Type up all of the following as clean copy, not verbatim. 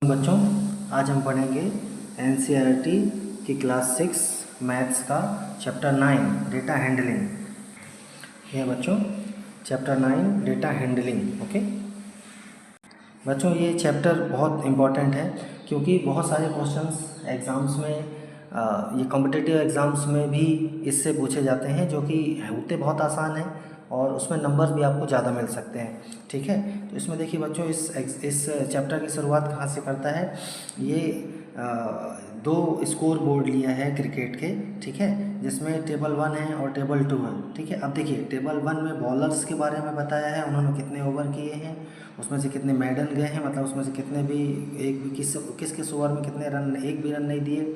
बच्चों, आज हम पढ़ेंगे एनसीईआरटी की क्लास 6 मैथ्स का चैप्टर 9 डेटा हैंडलिंग। ये बच्चों चैप्टर 9 डेटा हैंडलिंग। ओके बच्चों, ये चैप्टर बहुत इम्पॉर्टेंट है क्योंकि बहुत सारे क्वेश्चंस एग्ज़ाम्स में ये कॉम्पिटिटिव एग्ज़ाम्स में भी इससे पूछे जाते हैं, जो कि होते बहुत आसान हैं और उसमें नंबर भी आपको ज़्यादा मिल सकते हैं। ठीक है, तो इसमें देखिए बच्चों, इस चैप्टर की शुरुआत कहाँ से करता है। ये दो स्कोर बोर्ड लिया है क्रिकेट के, ठीक है, जिसमें टेबल 1 है और टेबल 2 है। ठीक है, अब देखिए टेबल 1 में बॉलर्स के बारे में बताया है, उन्होंने कितने ओवर किए हैं, उसमें से कितने मेडल गए हैं, मतलब उसमें से कितने भी एक भी किस ओवर में कितने रन, एक भी रन नहीं दिए।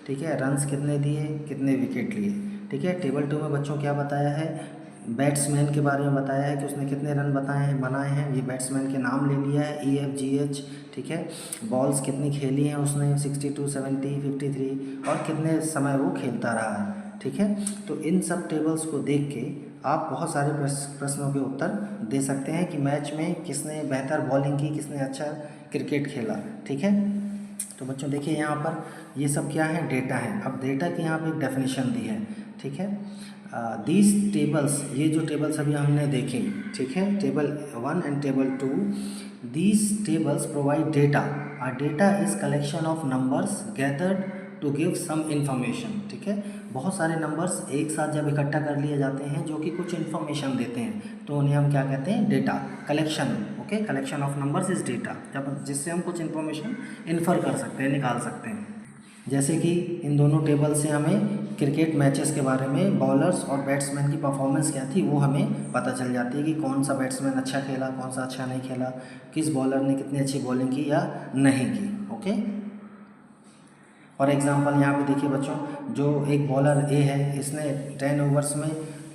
ठीक है, रन्स कितने दिए, कितने विकेट लिए। ठीक है, टेबल 2 में बच्चों क्या बताया है, बैट्समैन के बारे में बताया है कि उसने कितने रन बनाए हैं, ये बैट्समैन के नाम ले लिया है EFGH। ठीक है, बॉल्स कितनी खेली हैं उसने 62, 70, 53 और कितने समय वो खेलता रहा है। ठीक है, तो इन सब टेबल्स को देख के आप बहुत सारे प्रश्नों के उत्तर दे सकते हैं कि मैच में किसने बेहतर बॉलिंग की, किसने अच्छा क्रिकेट खेला। ठीक है, तो बच्चों देखिए यहाँ पर ये सब क्या है, डेटा है। अब डेटा की यहाँ पे एक डेफिनेशन दी है। ठीक है, दीज टेबल्स, ये जो टेबल्स अभी हमने देखे, ठीक है, table 1 and table 2, these tables provide data. Data is collection of numbers gathered to give some information. ठीक है, बहुत सारे नंबर्स एक साथ जब इकट्ठा कर लिए जाते हैं जो कि कुछ इन्फॉर्मेशन देते हैं, तो उन्हें हम क्या कहते हैं, data collection. Okay, collection of numbers is data, जब जिससे हम कुछ इन्फॉर्मेशन इन्फर कर सकते हैं, निकाल सकते हैं। जैसे कि इन दोनों टेबल से हमें क्रिकेट मैचेस के बारे में, बॉलर्स और बैट्समैन की परफॉर्मेंस क्या थी वो हमें पता चल जाती है कि कौन सा बैट्समैन अच्छा खेला, कौन सा अच्छा नहीं खेला, किस बॉलर ने कितनी अच्छी बॉलिंग की या नहीं की। ओके, और एग्जांपल यहाँ पे देखिए बच्चों, जो एक बॉलर ए है, इसने 10 ओवर्स में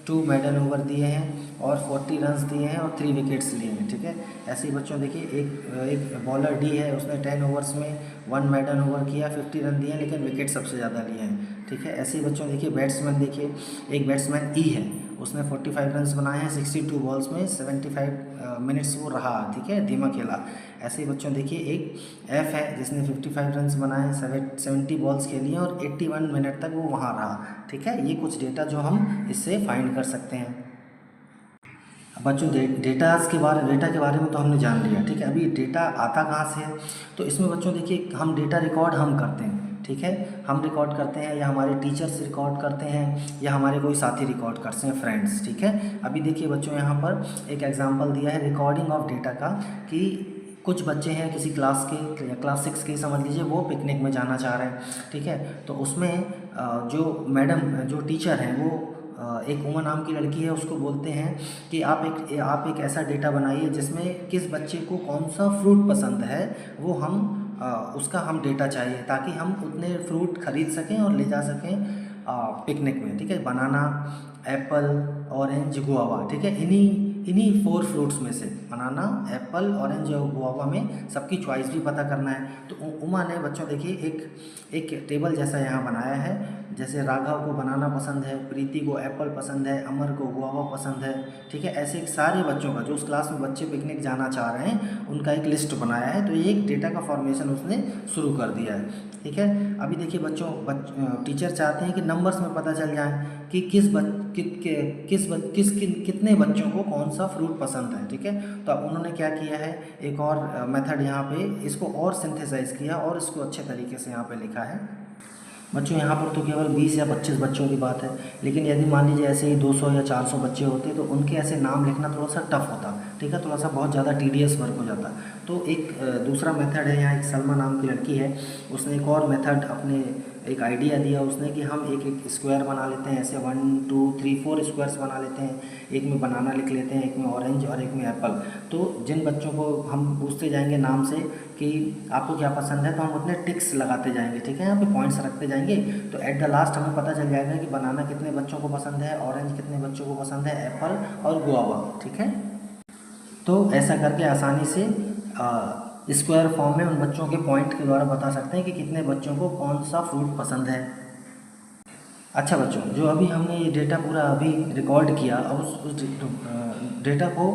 2 मेडल ओवर दिए हैं और 40 रन्स दिए हैं और 3 विकेट्स लिए हैं। ठीक है, ऐसे ही बच्चों देखिए एक बॉलर डी है, उसने 10 ओवर्स में 1 मेडल ओवर किया, 50 रन दिए हैं, लेकिन विकेट सबसे ज़्यादा लिए हैं। ठीक है, ऐसे ही बच्चों देखिए बैट्समैन, देखिए एक बैट्समैन ई है, उसने 45 रन्स बनाए हैं 62 बॉल्स में, 75 मिनट्स वो रहा। ठीक है, धीमा खेला। ऐसे ही बच्चों देखिए एक एफ है, जिसने 55 रन्स बनाए, 70 बॉल्स खेली हैं और 81 मिनट तक वो वहाँ रहा। ठीक है, ये कुछ डेटा जो हम इससे फाइंड कर सकते हैं। बच्चों डेटा के बारे में तो हमने जान लिया। ठीक है, अभी डेटा आता कहाँ से है, तो इसमें बच्चों देखिए हम डेटा रिकॉर्ड हम करते हैं। ठीक है, हम रिकॉर्ड करते हैं या हमारे टीचर्स रिकॉर्ड करते हैं या हमारे कोई साथी रिकॉर्ड करते हैं, फ्रेंड्स। ठीक है, अभी देखिए बच्चों यहाँ पर एक एग्जांपल दिया है रिकॉर्डिंग ऑफ डेटा का, कि कुछ बच्चे हैं किसी क्लास के या क्लास 6 के समझ लीजिए, वो पिकनिक में जाना चाह रहे हैं। ठीक है, तो उसमें जो मैडम, जो टीचर हैं, वो एक उमा नाम की लड़की है, उसको बोलते हैं कि आप एक ऐसा डेटा बनाइए जिसमें किस बच्चे को कौन सा फ्रूट पसंद है, वो हम उसका हम डेटा चाहिए, ताकि हम उतने फ्रूट खरीद सकें और ले जा सकें पिकनिक में। ठीक है, बनाना, एप्पल, ऑरेंज, गुआवा। ठीक है, इन्हीं 4 फ्रूट्स में से बनाना, एप्पल, ऑरेंज और गुआवा में सबकी चॉइस भी पता करना है। तो उमा ने बच्चों देखिए एक टेबल जैसा यहाँ बनाया है, जैसे राघव को बनाना पसंद है, प्रीति को एप्पल पसंद है, अमर को गुआवा पसंद है। ठीक है, ऐसे एक सारे बच्चों का, जो उस क्लास में बच्चे पिकनिक जाना चाह रहे हैं, उनका एक लिस्ट बनाया है। तो ये एक डेटा का फॉर्मेशन उसने शुरू कर दिया है। ठीक है, अभी देखिए बच्चों, टीचर चाहते हैं कि नंबर्स में पता चल जाए कि कितने बच्चों को कौन सा फ्रूट पसंद है। ठीक है, तो अब उन्होंने क्या किया है, एक और मेथड यहाँ पे इसको और सिंथेसाइज किया और इसको अच्छे तरीके से यहाँ पे लिखा है। बच्चों यहाँ पर तो केवल 20 या 25 बच्चों की बात है, लेकिन यदि मान लीजिए ऐसे ही 200 या 400 बच्चे होते तो उनके ऐसे नाम लिखना थोड़ा सा टफ होता। ठीक है, थोड़ा सा बहुत ज़्यादा टीडियस वर्क हो जाता। तो एक दूसरा मेथड है, यहाँ एक सलमा नाम की लड़की है, उसने एक और मेथड, अपने एक आइडिया दिया उसने कि हम एक स्क्वायर बना लेते हैं, ऐसे 1 2 3 4 स्क्वायर्स बना लेते हैं, एक में बनाना लिख लेते हैं, एक में ऑरेंज और एक में एप्पल। तो जिन बच्चों को हम पूछते जाएंगे नाम से कि आपको क्या पसंद है, तो हम उतने टिक्स लगाते जाएंगे। ठीक है, यहाँ पे पॉइंट्स रखते जाएंगे, तो एट द लास्ट हमें पता चल जाएगा कि बनाना कितने बच्चों को पसंद है, ऑरेंज कितने बच्चों को पसंद है, एप्पल और गुआवा। ठीक है, तो ऐसा करके आसानी से स्क्वायर फॉर्म में उन बच्चों के पॉइंट के द्वारा बता सकते हैं कि कितने बच्चों को कौन सा फ्रूट पसंद है। अच्छा बच्चों, जो अभी हमने ये डेटा पूरा अभी रिकॉर्ड किया, अब उस डेटा को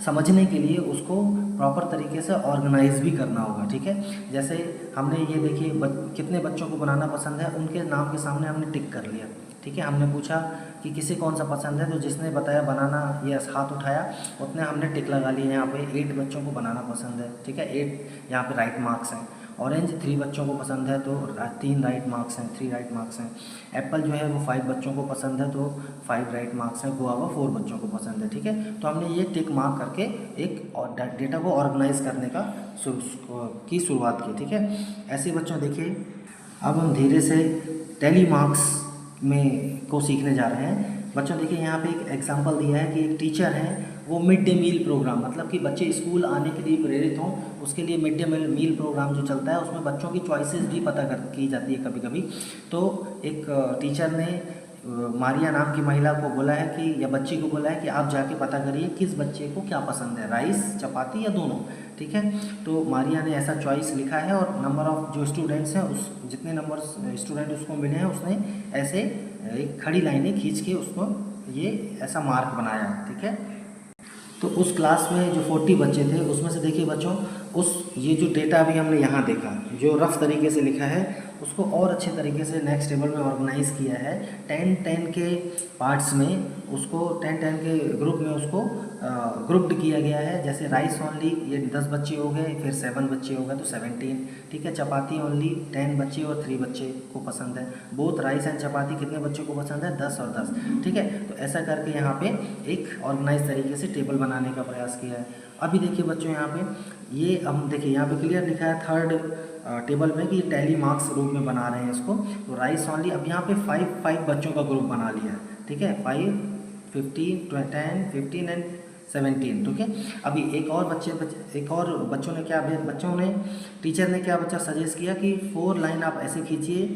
समझने के लिए उसको प्रॉपर तरीके से ऑर्गेनाइज भी करना होगा, ठीक है। जैसे हमने ये देखिए कितने बच्चों को बनाना पसंद है, उनके नाम के सामने हमने टिक कर लिया, ठीक है। हमने पूछा कि किसे कौन सा पसंद है, तो जिसने बताया बनाना, ये हाथ उठाया, उतने हमने टिक लगा लिए। यहाँ पे 8 बच्चों को बनाना पसंद है, ठीक है, 8 यहाँ पे राइट मार्क्स हैं। ऑरेंज 3 बच्चों को पसंद है तो 3 राइट मार्क्स हैं, 3 राइट मार्क्स हैं। एप्पल जो है वो 5 बच्चों को पसंद है तो 5 राइट मार्क्स हैं। गुआवा 4 बच्चों को पसंद है, ठीक है। तो हमने ये टिक मार्क करके एक डेटा को ऑर्गेनाइज करने की शुरुआत की, ठीक है। ऐसे बच्चों देखिए, अब हम धीरे से टैली मार्क्स को सीखने जा रहे हैं। बच्चों देखिए यहाँ पे एक एग्जांपल दिया है कि एक टीचर है, वो मिड डे मील प्रोग्राम, मतलब कि बच्चे स्कूल आने के लिए प्रेरित हों, उसके लिए मिड डे मील प्रोग्राम जो चलता है उसमें बच्चों की चॉइसेस भी पता की जाती है कभी कभी। तो एक टीचर ने मारिया नाम की महिला को बोला है कि, या बच्ची को बोला है कि आप जाके पता करिए किस बच्चे को क्या पसंद है, राइस, चपाती या दोनों, ठीक है। तो मारिया ने ऐसा चॉइस लिखा है और नंबर ऑफ जो स्टूडेंट्स हैं, उस जितने नंबर स्टूडेंट उसको मिले हैं, उसने ऐसे एक खड़ी लाइनें खींच के उसको ये ऐसा मार्क बनाया, ठीक है। तो उस क्लास में जो 40 बच्चे थे, उसमें से देखिए बच्चों, ये जो डेटा अभी हमने यहाँ देखा, जो रफ तरीके से लिखा है, उसको और अच्छे तरीके से नेक्स्ट टेबल में ऑर्गेनाइज किया है। 10-10 के पार्ट्स में उसको 10-10 के ग्रुप में उसको ग्रुप्ड किया गया है। जैसे राइस ओनली, ये 10 बच्चे हो गए, फिर 7 बच्चे हो गए तो 17, ठीक है। चपाती ओनली 10 बच्चे और 3 बच्चे को पसंद है। बोथ राइस एंड चपाती कितने बच्चों को पसंद है, 10 और 10, ठीक है। तो ऐसा करके यहाँ पे एक ऑर्गेनाइज तरीके से टेबल बनाने का प्रयास किया है। अभी देखिए बच्चों, यहाँ पे ये हम देखिए यहाँ पे क्लियर लिखा है थर्ड टेबल में कि टैली मार्क्स रूप में बना रहे हैं इसको। तो राइस ओनली, अब यहाँ पे 5 बच्चों का ग्रुप बना लिया है, ठीक है। 5, 15, 10, 15 एंड 17, ठीक है। अभी एक और बच्चों ने टीचर ने क्या बच्चा सजेस्ट किया कि 4 लाइन आप ऐसे खींचिए,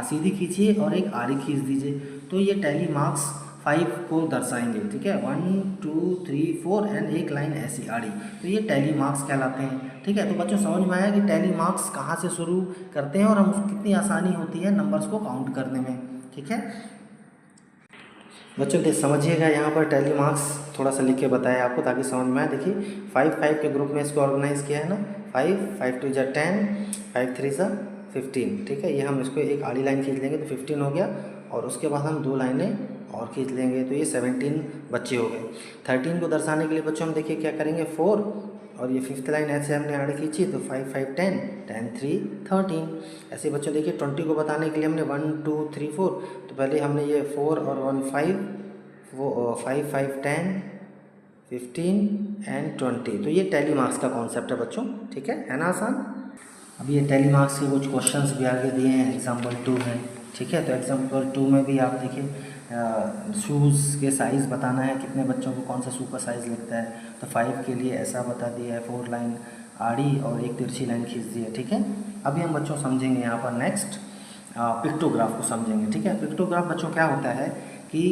सीधी खींचिए और एक आड़ी खींच दीजिए, तो ये टैली मार्क्स 5 को दर्शाएंगे, ठीक है। 1, 2, 3, 4 एंड एक लाइन ऐसी आड़ी, तो ये टैली मार्क्स कहलाते हैं, ठीक है। तो बच्चों समझ में आया कि टैली मार्क्स कहाँ से शुरू करते हैं और हम उसको कितनी आसानी होती है नंबर्स को काउंट करने में, ठीक है। बच्चों समझिएगा, यहाँ पर टैली मार्क्स थोड़ा सा लिख के बताया आपको ताकि समझ में आए। देखिए 5 के ग्रुप में इसको ऑर्गेनाइज किया है ना, 5 2 जा 10, 5 3 जा 15, ठीक है। ये हम इसको एक आड़ी लाइन खींच लेंगे तो 15 हो गया, और उसके बाद हम 2 लाइनें और खींच लेंगे तो ये 17 बच्चे हो गए। 13 को दर्शाने के लिए बच्चों हम देखिए क्या करेंगे, 4, और ये 5th लाइन ऐसे हमने आड़ी खींची तो 5 5 10, 10 3 13। ऐसे बच्चों देखिए 20 को बताने के लिए हमने 1 2 3 4, तो पहले हमने ये 4 और 1 5, 5 5 10, 15 एंड 20। तो ये टैली मार्क्स का कॉन्सेप्ट है बच्चों, ठीक है ना आसान। अभी ये टैली मार्क्स के कुछ क्वेश्चंस भी आगे दिए हैं, एग्जाम्पल 2 है, ठीक है। तो एग्जाम्पल 2 में भी आप देखिए शूज़ के साइज़ बताना है, कितने बच्चों को कौन सा शू का साइज़ लगता है, तो 5 के लिए ऐसा बता दिया है, 4 लाइन आड़ी और एक तिरछी लाइन खींच दी है, ठीक है। अभी हम बच्चों समझेंगे यहाँ पर नेक्स्ट पिक्टोग्राफ को समझेंगे, ठीक है। पिक्टोग्राफ बच्चों क्या होता है कि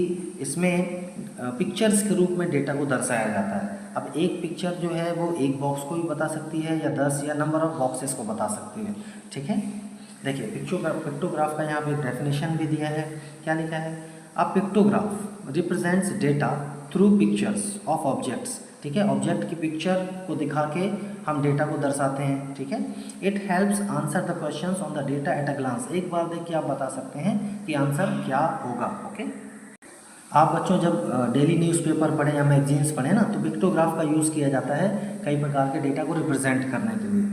इसमें पिक्चर्स के रूप में डेटा को दर्शाया जाता है। अब एक पिक्चर जो है वो एक बॉक्स को भी बता सकती है, या 10 या नंबर ऑफ बॉक्सेस को बता सकती है, ठीक है। देखिए पिक्टोग्राफ का यहाँ पे डेफिनेशन भी दिया है, क्या लिखा है, a pictograph represents data through pictures of objects, ठीक है। ऑब्जेक्ट की पिक्चर को दिखा के हम डेटा को दर्शाते हैं, ठीक है। It helps answer the questions on the data at a glance, एक बार देख के आप बता सकते हैं कि आंसर क्या होगा, ओके। आप बच्चों जब डेली न्यूज़पेपर पढ़ें या मैगजीन्स पढ़ें ना, तो पिक्टोग्राफ का यूज़ किया जाता है कई प्रकार के डेटा को रिप्रेजेंट करने के लिए।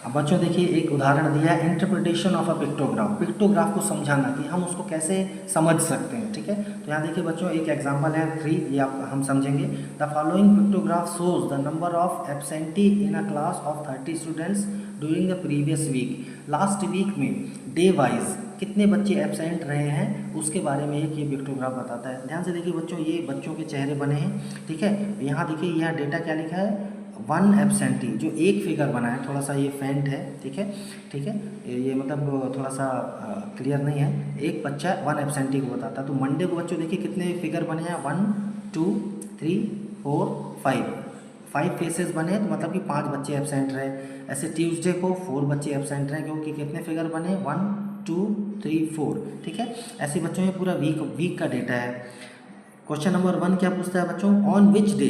अब बच्चों देखिए एक उदाहरण दिया है, interpretation of a pictograph, pictograph को समझाना कि हम उसको कैसे समझ सकते हैं, ठीक है। तो यहाँ देखिए बच्चों एक एग्जांपल है 3, ये हम समझेंगे। The following pictograph shows the number of absentee in a class of 30 students during the previous week. Last week में डे वाइज कितने बच्चे एब्सेंट रहे हैं उसके बारे में एक ये पिक्टोग्राफ बताता है। ध्यान से देखिए बच्चों, ये बच्चों के चेहरे बने हैं, ठीक है। यहाँ देखिए यहाँ डेटा क्या लिखा है, 1 एब्सेंटी, जो एक फिगर बना है, थोड़ा सा ये फेंट है, ठीक है, ठीक है, ये मतलब थोड़ा सा क्लियर नहीं है। एक बच्चा 1 एब्सेंटी को बताता है। तो मंडे को बच्चों देखिए कितने फिगर बने हैं, 1 2 3 4 5 फेसेस बने हैं, तो मतलब कि 5 बच्चे एब्सेंट रहे। ऐसे ट्यूसडे को 4 बच्चे एब्सेंट रहे, क्योंकि कितने फिगर बने, 1 2 3 4, ठीक है। ऐसे बच्चों में पूरा वीक का डेटा है। क्वेश्चन नंबर 1 क्या पूछता है बच्चों, on which day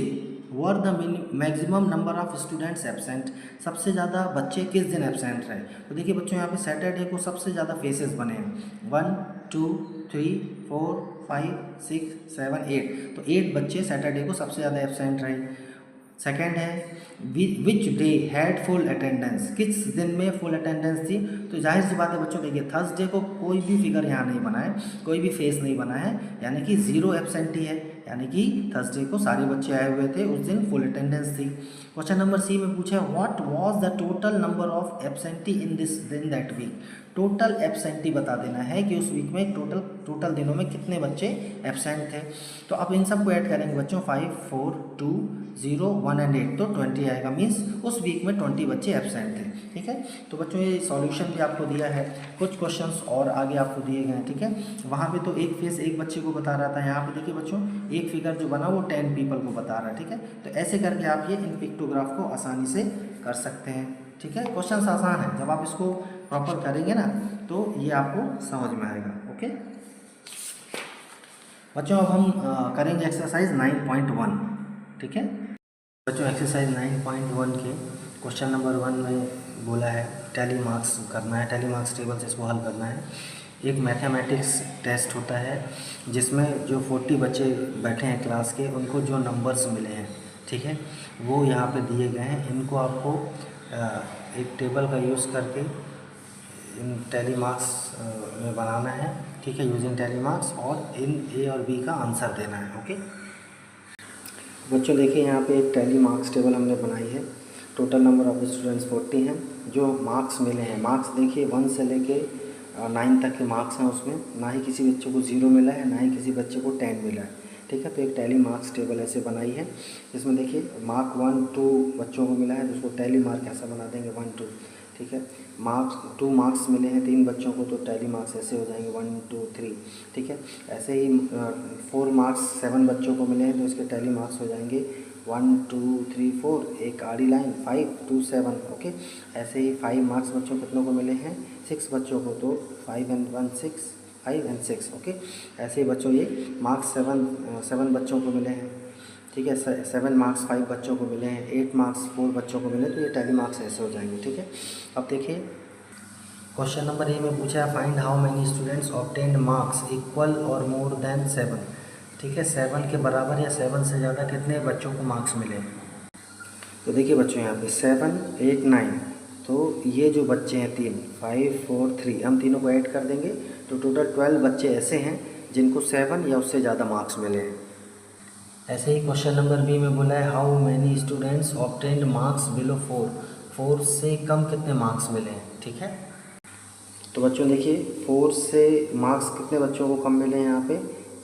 were the maximum number of students absent, सबसे ज़्यादा बच्चे किस दिन एब्सेंट रहे। तो देखिए बच्चों यहाँ पे सैटरडे को सबसे ज़्यादा फेसेस बने हैं 1 2 3 4 5 6 7 8, तो 8 बच्चे सैटरडे को सबसे ज़्यादा एब्सेंट रहे। सेकेंड है which day had full attendance, किस दिन में फुल अटेंडेंस थी। तो जाहिर सी बात है बच्चों, देखिए थर्सडे को कोई भी फिगर यहाँ नहीं बना है, कोई भी फेस नहीं बना है, यानी कि 0 एब्सेंटी है, यानी कि थर्सडे को सारे बच्चे आए हुए थे, उस दिन फुल अटेंडेंस थी। क्वेश्चन नंबर सी में पूछा है what was the total number of absentee in that week. Total absentee बता देना है कि उस वीक में टोटल दिनों में कितने बच्चे एब्सेंट थे। तो अब इन सबको ऐड करेंगे बच्चों, 5 4 2 0 1 एंड 8, तो 20 आएगा, मीन्स उस वीक में 20 बच्चे एब्सेंट थे। ठीक है, तो बच्चों ये सॉल्यूशन भी आपको दिया है, कुछ क्वेश्चंस और आगे आपको दिए गए हैं। ठीक है, वहाँ पे तो एक फेस एक बच्चे को बता रहा था, यहाँ पे देखिए बच्चों एक फिगर जो बना वो 10 पीपल को बता रहा है। ठीक है, तो ऐसे करके आप ये इन पिक्टोग्राफ को आसानी से कर सकते हैं। ठीक है, क्वेश्चन आसान है, जब आप इसको प्रॉपर करेंगे ना तो ये आपको समझ में आएगा। ओके बच्चों, अब हम करेंगे एक्सरसाइज 9.1। ठीक है बच्चों, एक्सरसाइज 9.1 के क्वेश्चन नंबर 1 में बोला है टैली मार्क्स करना है, टैली मार्क्स टेबल से इसको हल करना है। एक मैथमेटिक्स टेस्ट होता है जिसमें जो 40 बच्चे बैठे हैं क्लास के, उनको जो नंबर्स मिले हैं, ठीक है, वो यहाँ पे दिए गए हैं। इनको आपको एक टेबल का यूज़ करके इन टैली मार्क्स में बनाना है। ठीक है, यूजिंग टैली मार्क्स, और इन ए और बी का आंसर देना है। ओके बच्चों, देखिए यहाँ पे एक टैली मार्क्स टेबल हमने बनाई है। टोटल नंबर ऑफ स्टूडेंट्स 40 हैं। जो मार्क्स मिले हैं, मार्क्स देखिए 1 से लेके 9 तक के मार्क्स हैं, उसमें ना ही किसी बच्चे को 0 मिला है, ना ही किसी बच्चे को 10 मिला है। ठीक है, तो एक टैली मार्क्स टेबल ऐसे बनाई है जिसमें देखिए मार्क 1 2 बच्चों को मिला है, तो उसको टैली मार्क ऐसा बना देंगे 1 2। ठीक है, मार्क्स 2 मार्क्स मिले हैं 3 बच्चों को, तो टैली मार्क्स ऐसे हो जाएंगे 1 2 3। ठीक है, ऐसे ही 4 मार्क्स 7 बच्चों को मिले हैं, तो इसके टैली मार्क्स हो जाएंगे 1 2 3 4, एक आड़ी लाइन 5 2 7। ओके, ऐसे ही 5 मार्क्स बच्चों कितनों को मिले हैं, 6 बच्चों को, तो 5 and 1 6 5 and 6। ओके, ऐसे ही बच्चों ये मार्क्स 7 बच्चों को मिले हैं। ठीक है, 7 मार्क्स 5 बच्चों को मिले हैं, 8 मार्क्स 4 बच्चों को मिले, तो ये टैली मार्क्स ऐसे हो जाएंगे। ठीक है, अब देखिए क्वेश्चन नंबर ए में पूछा है find how many students obtained marks equal और मोर देन 7। ठीक है, 7 के बराबर या 7 से ज़्यादा कितने बच्चों को मार्क्स मिले। तो देखिए बच्चों यहाँ पे 7 8 9, तो ये जो बच्चे हैं 3 5 4 3, हम तीनों को ऐड कर देंगे तो टोटल 12 बच्चे ऐसे हैं जिनको 7 या उससे ज़्यादा मार्क्स मिले हैं। ऐसे ही क्वेश्चन नंबर बी में बोला है how many students obtained marks below 4, 4 से कम कितने मार्क्स मिले हैं। ठीक है, तो बच्चों देखिए 4 से मार्क्स कितने बच्चों को कम मिले हैं, यहाँ पे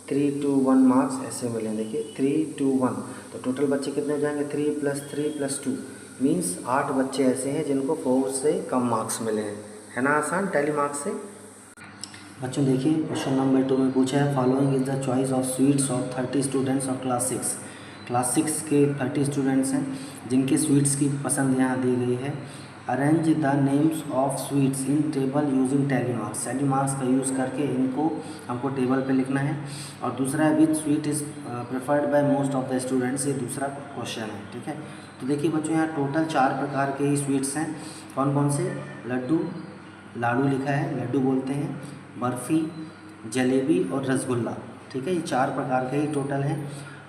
3 2 1 मार्क्स ऐसे मिले हैं। देखिए 3 2 1, तो टोटल बच्चे कितने हो जाएंगे 3 + 3 + 2, मीन्स 8 बच्चे ऐसे हैं जिनको 4 से कम मार्क्स मिले हैं। है ना आसान टैली मार्क्स से। बच्चों देखिए क्वेश्चन नंबर 2 में पूछा है following is the choice of sweets of 30 students of class 6। Class 6 के 30 स्टूडेंट्स हैं जिनके स्वीट्स की पसंद यहाँ दी गई है। Arrange the names of sweets in table using tally marks, tally marks का यूज़ करके इनको हमको टेबल पे लिखना है। और दूसरा है which sweet is preferred by most of the students, ये दूसरा क्वेश्चन है। ठीक है, तो देखिए बच्चों यहाँ टोटल 4 प्रकार के ही स्वीट्स हैं। कौन कौन से, लड्डू, लाडू लिखा है, लड्डू बोलते हैं, बर्फ़ी, जलेबी और रसगुल्ला। ठीक है, ये 4 प्रकार के ही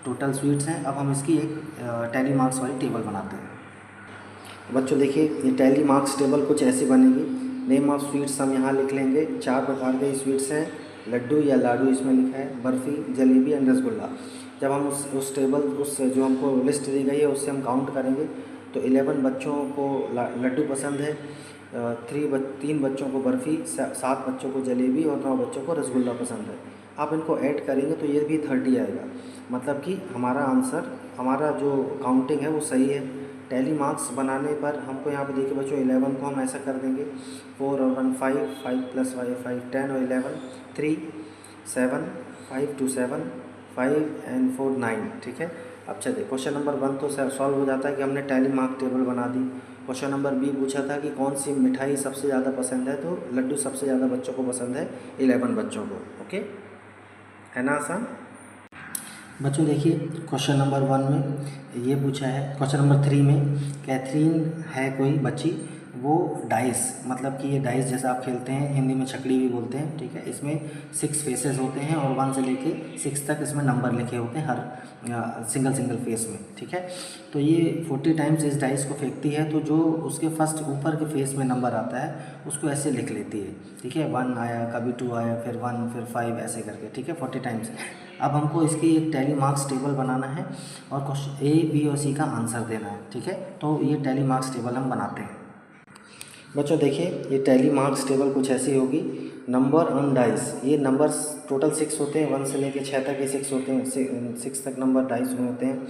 टोटल स्वीट्स हैं। अब हम इसकी एक टैली मार्क्स वाली टेबल बनाते हैं। बच्चों देखिए ये टैली मार्क्स टेबल कुछ ऐसी बनेगी। नेम ऑफ स्वीट्स हम यहाँ लिख लेंगे, 4 प्रकार के स्वीट्स हैं, लड्डू या लाडू इसमें लिखा है, बर्फ़ी, जलेबी एंड रसगुल्ला। जब हम उस टेबल उस जो हमको लिस्ट दी गई है उससे हम काउंट करेंगे तो 11 बच्चों को लड्डू पसंद है, 3 बच्चों को बर्फ़ी, 7 बच्चों को जलेबी और 9 बच्चों को रसगुल्ला पसंद है। आप इनको ऐड करेंगे तो ये भी 30 आएगा, मतलब कि हमारा आंसर, हमारा जो काउंटिंग है वो सही है। टैली मार्क्स बनाने पर हमको यहाँ पे देखिए बच्चों 11 को हम ऐसा कर देंगे 4 और 1 5, 5 + 5 5 10 और 11 3 7 5 2 7 5 and 4 9। ठीक है, अब चलिए क्वेश्चन नंबर 1 तो सॉल्व हो जाता है कि हमने टैली मार्क टेबल बना दी। क्वेश्चन नंबर बी पूछा था कि कौन सी मिठाई सबसे ज़्यादा पसंद है, तो लड्डू सबसे ज़्यादा बच्चों को पसंद है, 11 बच्चों को। ओके, है ना आसान। बच्चों देखिए क्वेश्चन नंबर 1 में ये पूछा है, क्वेश्चन नंबर 3 में कैथरीन है कोई बच्ची, वो डाइस, मतलब कि ये डाइस जैसा आप खेलते हैं, हिंदी में छकड़ी भी बोलते हैं, ठीक है। इसमें 6 फेसेस होते हैं और 1 से लेके 6 तक इसमें नंबर लिखे होते हैं हर सिंगल फेस में, ठीक है। तो ये 40 टाइम्स इस डाइस को फेंकती है, तो जो उसके फर्स्ट ऊपर के फेस में नंबर आता है उसको ऐसे लिख लेती है, ठीक है। 1 आया, कभी 2 आया, फिर 1, फिर 5 ऐसे करके, ठीक है, 40 टाइम्स। अब हमको इसकी एक टैली मार्क्स टेबल बनाना है और क्वेश्चन ए, बी और सी का आंसर देना है, ठीक है। तो ये टैली मार्क्स टेबल हम बनाते हैं। बच्चों देखिए ये टैली मार्क्स टेबल कुछ ऐसी होगी। नंबर ऑन डाइस, ये नंबर्स टोटल 6 होते हैं, 1 से लेके 6 तक ये 6 होते हैं, 6 तक नंबर डाइस में होते हैं।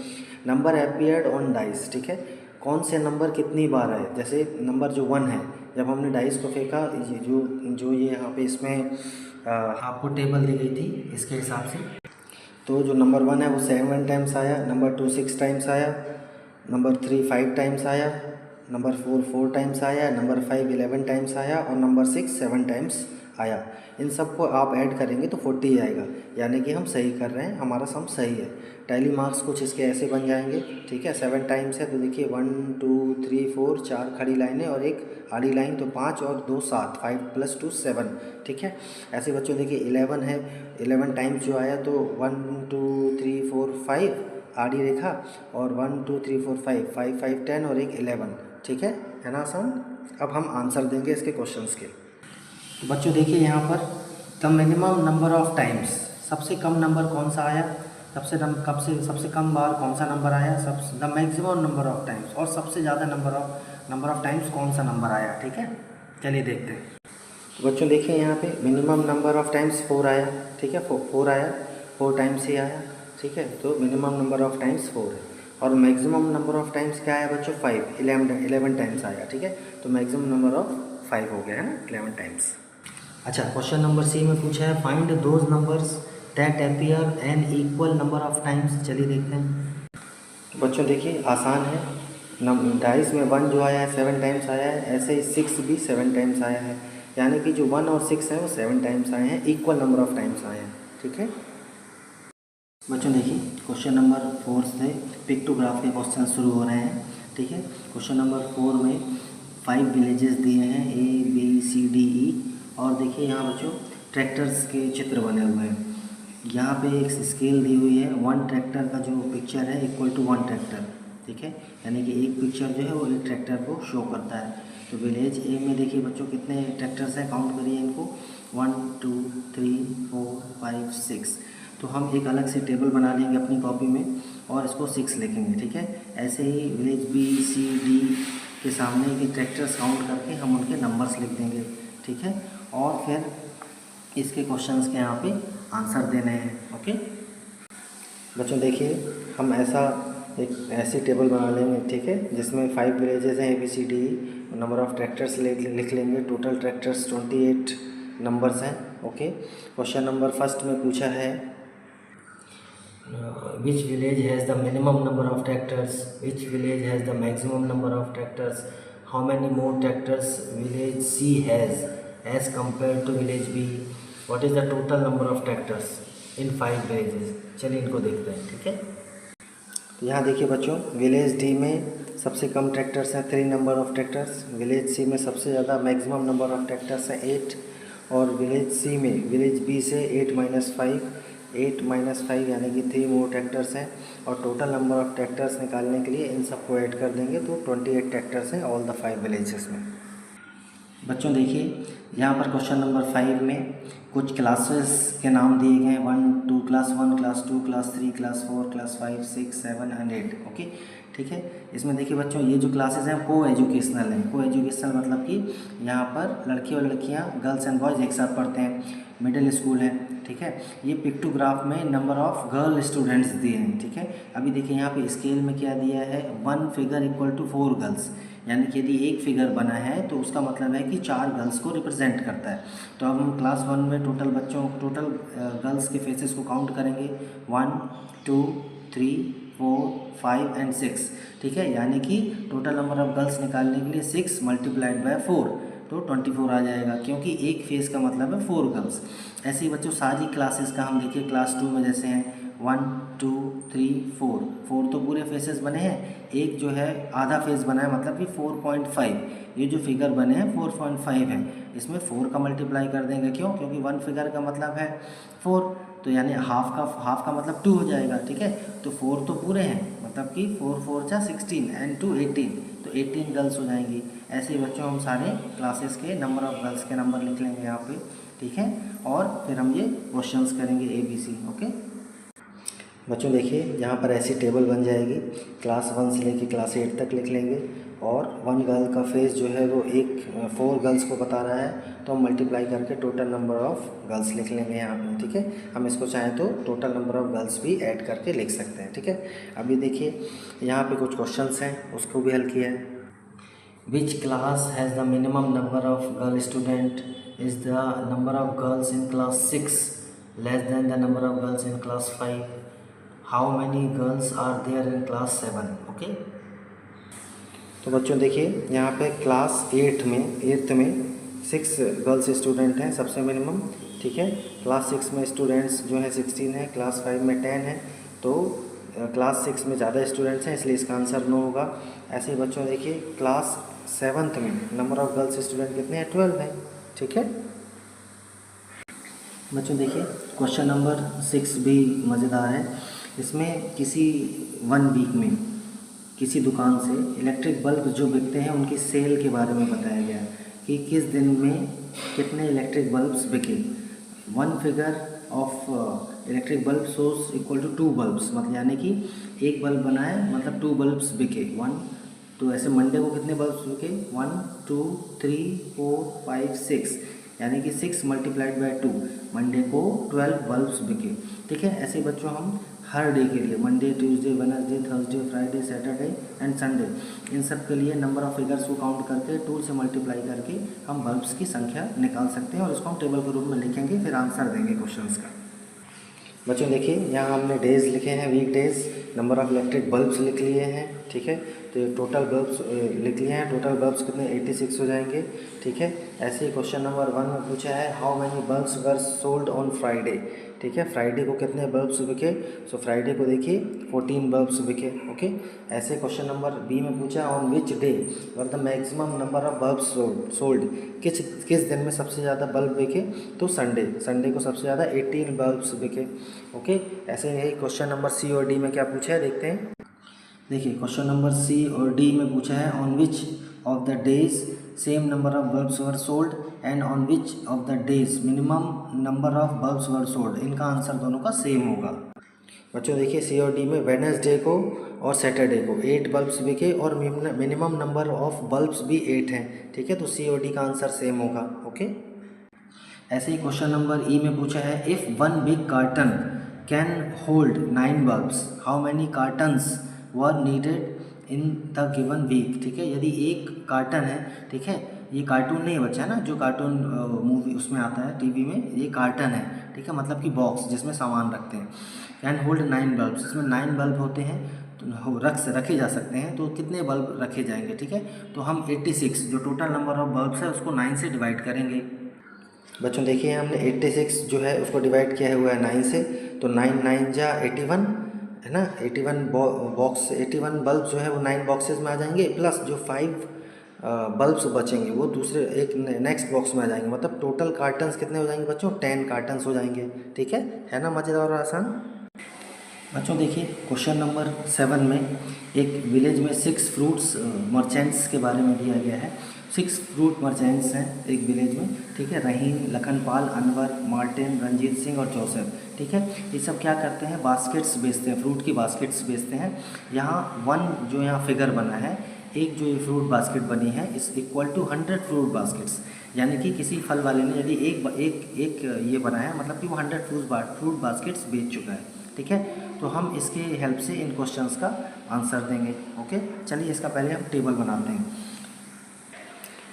नंबर अपीयर्ड ऑन डाइस, ठीक है, कौन से नंबर कितनी बार आए। जैसे नंबर जो 1 है, जब हमने डाइस को फेंका, ये जो ये यहाँ पे इसमें आपको टेबल दी गई थी इसके हिसाब से, तो जो नंबर 1 है वो 7 टाइम्स आया, नंबर 2 6 टाइम्स आया, नंबर 3 5 टाइम्स आया, नंबर 4 4 टाइम्स आया, नंबर 5 11 टाइम्स आया और नंबर 6 7 टाइम्स आया। इन सब को आप ऐड करेंगे तो 40 आएगा, यानी कि हम सही कर रहे हैं, हमारा सम सही है। टैली मार्क्स कुछ इसके ऐसे बन जाएंगे, ठीक है। 7 टाइम्स है तो देखिए 1 2 3 4 4 खड़ी लाइनें और एक आड़ी लाइन, तो 5 और 2 7, 5 + 2 7, ठीक है। ऐसे बच्चों देखिए 11 है, 11 टाइम्स जो आया तो 1 2 3 4 5 आड़ी रेखा और 1 2 3 4 5 5 5 10 और एक 11, ठीक है ना आसान। अब हम आंसर देंगे इसके क्वेश्चंस के। तो बच्चों देखिए यहाँ पर the minimum number of times, सबसे कम नंबर कौन सा आया, सबसे कम बार कौन सा नंबर आया, the maximum number of times, और सबसे ज़्यादा नंबर ऑफ टाइम्स कौन सा नंबर आया, ठीक है। चलिए देखते हैं। तो बच्चों देखिए यहाँ पे मिनिमम नंबर ऑफ टाइम्स 4 आया, ठीक है, 4 आया, 4 टाइम्स ही आया, ठीक है। तो मिनिमम नंबर ऑफ टाइम्स 4 है और मैक्सिमम नंबर ऑफ टाइम्स क्या आया बच्चों, 5, 11 टाइम्स आया, ठीक है। तो मैक्सिमम नंबर ऑफ 5 हो गया है ना, 11 टाइम्स। अच्छा, क्वेश्चन नंबर सी में पूछा है find those numbers that appear an equal number of times. चलिए देखते हैं। तो बच्चों देखिए आसान है, डाइस में 1 जो आया है 7 टाइम्स आया है, ऐसे ही 6 भी 7 टाइम्स आया है, यानी कि जो 1 और 6 है वो 7 टाइम्स आए हैं, इक्वल नंबर ऑफ टाइम्स आए हैं, ठीक है। बच्चों देखिए क्वेश्चन नंबर 4 से पिक्टोग्राफ के क्वेश्चन शुरू हो रहे हैं, ठीक है। क्वेश्चन नंबर 4 में 5 विलेजेस दिए हैं ABCDE, और देखिए यहाँ बच्चों ट्रैक्टर्स के चित्र बने हुए हैं। यहाँ पे एक स्केल दी हुई है, 1 ट्रैक्टर का जो पिक्चर है इक्वल टू 1 ट्रैक्टर, ठीक है, यानी कि एक पिक्चर जो है वो एक ट्रैक्टर को शो करता है। तो विलेज ए में देखिए बच्चों कितने ट्रैक्टर्स हैं, काउंट करिए इनको, 1 2 3 4 5 6। तो हम एक अलग से टेबल बना लेंगे अपनी कॉपी में और इसको 6 लिखेंगे, ठीक है। ऐसे ही विलेज BCD के सामने के ट्रैक्टर्स काउंट करके हम उनके नंबर्स लिख देंगे, ठीक है। और फिर इसके क्वेश्चंस के यहाँ पे आंसर देने हैं, ओके। बच्चों देखिए हम ऐसी टेबल बना लेंगे, ठीक है, जिसमें 5 विलेजेस हैं ABCD, नंबर ऑफ ट्रैक्टर्स लिख लेंगे, टोटल ट्रैक्टर्स 28 नंबर्स हैं, ओके। क्वेश्चन नंबर फर्स्ट में पूछा है which village has the minimum number of tractors, which village has the maximum number of tractors, how many more tractors village C has as compared to village B, what is the total number of tractors in 5 villages। चलिए इनको देखते हैं, ठीक है। तो यहाँ देखिए बच्चों विलेज डी में सबसे कम ट्रैक्टर्स हैं 3 नंबर ऑफ ट्रैक्टर्स, विलेज सी में सबसे ज़्यादा मैक्सिमम नंबर ऑफ ट्रैक्टर्स हैं 8, और विलेज सी में विलेज बी से 8 - 5 यानी कि 3 मोर ट्रैक्टर्स हैं, और टोटल नंबर ऑफ ट्रैक्टर्स निकालने के लिए इन सबको ऐड कर देंगे तो 28 ट्रैक्टर्स हैं ऑल द 5 विलेजेस में। बच्चों देखिए यहाँ पर क्वेश्चन नंबर 5 में कुछ क्लासेस के नाम दिए गए हैं, 1 2 class 1 class 2 class 3 class 4 class 5 6 7 and 8, okay, ठीक है। इसमें देखिए बच्चों ये जो क्लासेस हैं को एजुकेशनल हैं, को एजुकेशनल मतलब कि यहाँ पर लड़के और लड़कियाँ गर्ल्स एंड बॉयज़ एक साथ पढ़ते हैं, मिडिल स्कूल है, ठीक है। ये पिक्टोग्राफ में नंबर ऑफ गर्ल स्टूडेंट्स दिए हैं, ठीक है। अभी देखिए यहाँ पे स्केल में क्या दिया है, 1 फिगर इक्वल टू 4 गर्ल्स, यानी कि यदि एक फिगर बना है तो उसका मतलब है कि 4 गर्ल्स को रिप्रेजेंट करता है। तो अब हम क्लास 1 में टोटल गर्ल्स के फेसेस को काउंट करेंगे, 1 2 3 4 5 एंड 6, ठीक है, यानी कि टोटल नंबर ऑफ गर्ल्स निकालने के लिए 6 × 4 तो 24 आ जाएगा, क्योंकि एक फेस का मतलब है 4 गर्ल्स। ऐसे ही बच्चों सारी क्लासेस का हम देखिए क्लास 2 में जैसे हैं 1 2 3 4, 4 तो पूरे फेसेस बने हैं, एक जो है आधा फेस बना है मतलब कि 4.5। ये जो फिगर बने हैं 4.5 है, इसमें 4 का मल्टीप्लाई कर देंगे। क्यों? क्योंकि 1 फिगर का मतलब है 4, तो यानी हाफ का मतलब 2 हो जाएगा। ठीक है, तो 4 तो पूरे हैं, मतलब कि 4 4 जा 16 एंड 2 18, तो 18 गर्ल्स हो जाएंगी। ऐसे ही बच्चों हम सारे क्लासेस के नंबर ऑफ़ गर्ल्स के नंबर लिख लेंगे यहाँ पे। ठीक है, और फिर हम ये क्वेश्चंस करेंगे ABC। ओके बच्चों, देखिए यहाँ पर ऐसी टेबल बन जाएगी, क्लास 1 से लेकर क्लास 8 तक लिख लेंगे, और 1 गर्ल का फेस जो है वो 4 गर्ल्स को बता रहा है, तो हम मल्टीप्लाई करके टोटल नंबर ऑफ़ गर्ल्स लिख लेंगे यहाँ पे। ठीक है, हम इसको चाहें तो टोटल नंबर ऑफ़ गर्ल्स भी ऐड करके लिख सकते हैं। ठीक है, अभी देखिए यहाँ पे कुछ क्वेश्चंस हैं, उसको भी हल किया है। Which class has the minimum number of girl student? Is the number of girls in class 6 less than the number of girls in class 5? How many girls are there in class 7? Okay. तो बच्चों देखिए यहाँ पे class 8th में 6 girls student हैं सबसे minimum. ठीक है, क्लास 6 में स्टूडेंट्स जो है 16 है, क्लास 5 में 10 है, तो क्लास 6 में ज़्यादा स्टूडेंट्स हैं, इसलिए इसका आंसर नो होगा। ऐसे ही बच्चों देखिए क्लास 7th में नंबर ऑफ़ गर्ल्स स्टूडेंट कितने हैं? 12 हैं। ठीक है बच्चों, देखिए क्वेश्चन नंबर 6 भी मज़ेदार है। इसमें किसी 1 वीक में किसी दुकान से इलेक्ट्रिक बल्ब जो बिकते हैं उनकी सेल के बारे में बताया गया कि किस दिन में कितने इलेक्ट्रिक बल्ब्स बिके। 1 figure of electric bulb source equal to 2 bulbs, मतलब यानी कि एक बल्ब बना है मतलब 2 बल्ब्स बिके। 1, तो ऐसे मंडे को कितने बल्ब्स बिके? 1 2 3 4 5 6, यानी कि 6 मल्टीप्लाइड बाय 2, मंडे को 12 बल्ब्स बिके। ठीक है, ऐसे बच्चों हम हर डे के लिए Monday Tuesday Wednesday Thursday Friday Saturday and Sunday, इन सब के लिए नंबर ऑफ़ फिगर्स को काउंट करके 2 से मल्टीप्लाई करके हम बल्ब्स की संख्या निकाल सकते हैं, और इसको हम टेबल के रूप में लिखेंगे, फिर आंसर देंगे क्वेश्चंस का। बच्चों देखिए यहाँ हमने डेज़ लिखे हैं, week days, number of electric bulbs लिख लिए हैं। ठीक है, तो ये टोटल बल्ब्स लिख लिए हैं, टोटल बल्ब्स कितने? 86 हो जाएंगे। ठीक है, ऐसे ही क्वेश्चन नंबर 1 में पूछा है how many bulbs were sold on Friday. ठीक है, फ्राइडे को कितने बल्ब्स बिके? सो फ्राइडे को देखिए 14 बल्ब्स बिके। ओके, ऐसे क्वेश्चन नंबर बी में पूछा है on which day were the maximum number of bulbs sold, किस दिन में सबसे ज़्यादा बल्ब बिके? तो संडे को सबसे ज़्यादा 18 बल्ब्स बिके। ओके, ऐसे ही क्वेश्चन नंबर सी और डी में क्या पूछा है देखते हैं। देखिए क्वेश्चन नंबर सी और डी में पूछा है on which of the days same number of bulbs were sold and on which of the days minimum number of bulbs were sold. इनका आंसर दोनों का सेम होगा। बच्चों देखिए सी और डी में वेडनेसडे को और सैटरडे को 8 बल्ब्स बिके और मिनिमम नंबर ऑफ बल्ब्स भी 8 हैं। ठीक है, तो सी और डी का आंसर सेम होगा। ओके, ऐसे ही क्वेश्चन नंबर ई में पूछा है if 1 big carton can hold 9 bulbs how many cartons were needed in the given week. ठीक है, यदि एक कार्टन है, ठीक है, ये कार्टून नहीं बच्चा है ना, जो कार्टून मूवी उसमें आता है टीवी में, ये कार्टन है। ठीक है, मतलब कि बॉक्स जिसमें सामान रखते हैं। कैन होल्ड 9 बल्ब्स, इसमें 9 बल्ब होते हैं, तो रखे जा सकते हैं, तो कितने बल्ब रखे जाएंगे? ठीक है, तो हम 86 जो टोटल नंबर ऑफ बल्ब्स है उसको 9 से डिवाइड करेंगे। बच्चों देखिए हमने 86 जो है उसको डिवाइड किया हुआ है 9 से, तो 9 9 जा 81 है ना, 81 बल्ब जो है वो 9 बॉक्सेस में आ जाएंगे, प्लस जो 5 बल्ब्स बचेंगे वो दूसरे एक नेक्स्ट बॉक्स में आ जाएंगे, मतलब टोटल कार्टन्स कितने हो जाएंगे बच्चों? 10 कार्टन्स हो जाएंगे। ठीक है ना, मज़ेदार और आसान। बच्चों देखिए क्वेश्चन नंबर 7 में एक विलेज में 6 फ्रूट्स मर्चेंट्स के बारे में दिया गया है। 6 फ्रूट मर्चेंट्स हैं एक विलेज में। ठीक है, रहीम, लखनपाल, अनवर, मार्टिन, रंजीत सिंह और जोसेफ। ठीक है, ये सब क्या करते हैं? बास्केट्स बेचते हैं, फ्रूट की बास्केट्स बेचते हैं। यहाँ 1 जो यहाँ फिगर बना है, एक जो ये फ्रूट बास्केट बनी है इस इक्वल टू 100 फ्रूट बास्केट्स, यानी कि किसी फल वाले ने यदि एक ये बनाया मतलब कि वो 100 फ्रूट बास्केट्स बेच चुका है। ठीक है, तो हम इसके हेल्प से इन क्वेश्चंस का आंसर देंगे। ओके, चलिए इसका पहले हम टेबल बनाते हैं।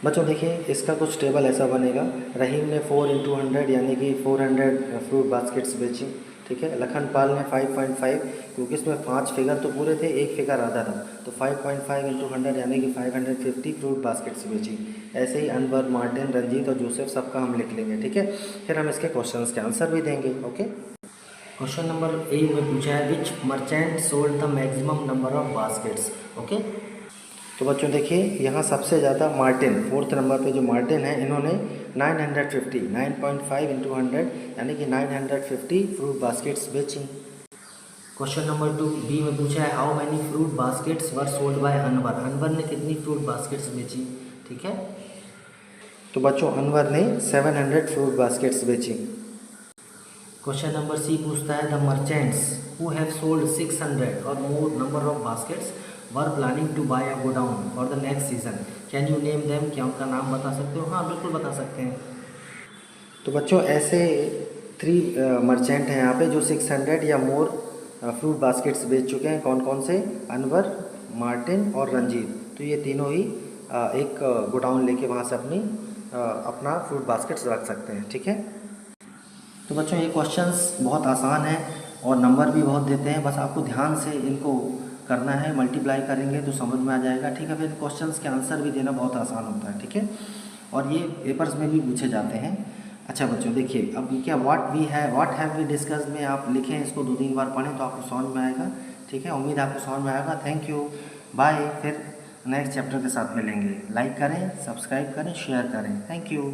बच्चों देखिए इसका कुछ टेबल ऐसा बनेगा, रहीम ने 4 × 100 यानी कि 400 फ्रूट बास्केट्स बेची। ठीक है, लखनपाल ने 5.5, क्योंकि इसमें 5 फिगर तो पूरे थे, एक फिगर आधा था, तो 5.5 × 100 यानी कि 550 फ्रूट बास्केट्स बेची। ऐसे ही अनवर, मार्टिन, रंजीत और जोसेफ सबका हम लिख लेंगे। ठीक है, फिर हम इसके क्वेश्चंस के आंसर भी देंगे। ओके, क्वेश्चन नंबर ए में पूछा है which merchant sold the maximum number of baskets. Okay, तो बच्चों देखिए यहाँ सबसे ज़्यादा मार्टिन, फोर्थ नंबर पे जो मार्टिन है, इन्होंने 950 9.5 इंटू 100 यानी कि 950 फ्रूट बास्केट्स बेची। क्वेश्चन नंबर 2 बी में पूछा है how many fruit baskets were sold by Anwar. Anwar ने कितनी फ्रूट बास्केट्स बेची। ठीक है, तो बच्चों अनवर ने 700 फ्रूट बास्केट्स बेची। क्वेश्चन नंबर सी पूछता है the merchants who have sold 600 or more number of baskets were planning to buy a godown for the next season, can you name them. क्या उनका नाम बता सकते हो। हाँ बिल्कुल बता सकते हैं। तो बच्चों ऐसे 3 मर्चेंट हैं यहाँ पे जो 600 या मोर फ्रूट बास्केट्स बेच चुके हैं। कौन कौन से, अनवर, मार्टिन और रंजीत। तो ये तीनों ही एक गोडाउन लेके वहाँ से अपना फ्रूट बास्केट्स रख सकते हैं। ठीक है, तो बच्चों ये क्वेश्चंस बहुत आसान है और नंबर भी बहुत देते हैं, बस आपको ध्यान से इनको करना है, मल्टीप्लाई करेंगे तो समझ में आ जाएगा। ठीक है, फिर क्वेश्चंस के आंसर भी देना बहुत आसान होता है। ठीक है, और ये पेपर्स में भी पूछे जाते हैं। अच्छा बच्चों देखिए, अब क्या व्हाट हैव वी डिस्कस्ड में आप लिखें, इसको 2-3 बार पढ़ें तो आपको समझ में आएगा। ठीक है, उम्मीद आपको समझ में आएगा। Thank you, bye. फिर नेक्स्ट चैप्टर के साथ मिलेंगे। लाइक करें, सब्सक्राइब करें, शेयर करें। Thank you.